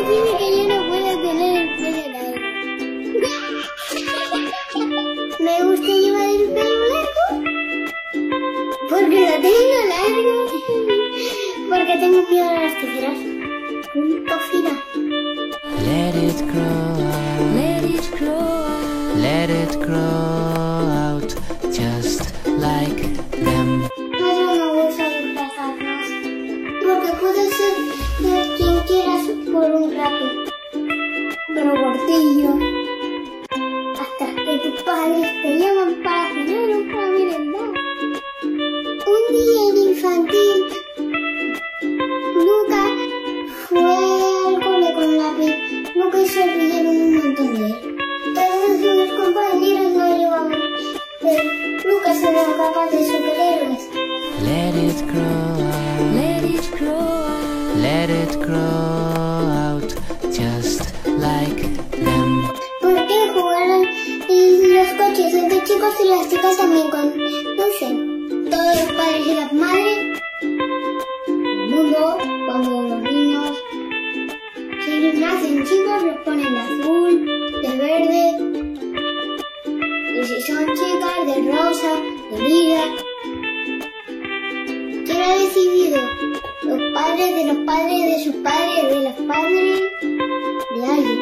decirme que yo no puedo tener el pelo largo. Me gusta llevar el pelo largo porque lo tengo largo. Porque tengo miedo a las tijeras. Punto final. Let it grow out, let it grow out, let it grow out, just like them. No, yo no uso disfrazarnos, porque puedes ser quien quieras por un rato, pero cortillo, hasta que tus padres te llaman para cenar o para merendar. Un día en infantil, Lucas fue al cole con lápiz. Lucas y se rieron un montón de él. Todos sus compañeros no llevaban, pero Lucas era capaz de superhéroes. Let it grow out, let it grow out, let it grow out, just like them. ¿Por qué jugaron los coches entre chicos y las chicas también conducen? Todos los padres y las madres del mundo, cuando los niños, si nacen chicos, los ponen de azul, de verde, y si son chicas, de rosa, de lila. ¿Quién ha decidido? Los padres de los padres de sus padres de los padres de alguien.